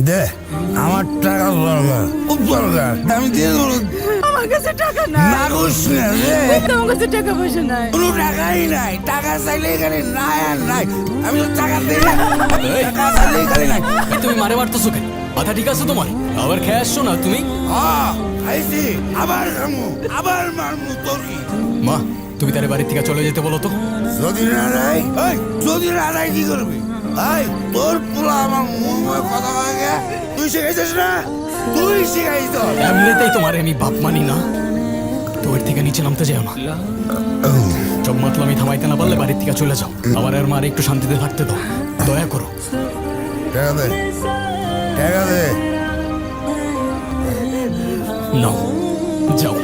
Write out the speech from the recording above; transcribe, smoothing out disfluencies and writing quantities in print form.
দে আমার টাকা দরকার, খুব দরকার, আমি দিয়ে দেবো। আমার কাছে টাকা নাই। না করিস না রে, আমার কাছে টাকা পয়সা নাই। কোনো টাকাই নাই। টাকা চাইলে এখানে নাই আর নাই। আমি তো টাকা দিই না, টাকা চাইলে এখানে নাই। তুমি মারে মারতেছো কেন? মাথা ঠিক আছে তোমার? আবার খেয়ে আসছো না তুমি? খাইছি, আবার খামু, আবার মারমু। তোর কি? মা, তুমি তার বাড়ির থেকে চলে যেতে বলো তো। যদি না রাই, যদি না রাই কি করবি? ভাই তোর পোলা আমার মুখে কথা বলে, তুই শিখাইছিস না? তুই শিখাইছ। এমনিতেই তোমার আমি বাপ মানি না, তো এর থেকে নিচে নামতে যাও না। সব মাতলা আমি থামাইতে না পারলে বাড়ির থেকে চলে যাও। আমার আর মার একটু শান্তিতে থাকতে দাও, দয়া করো। টাকা দে, টাকা দে। নাও, যাও।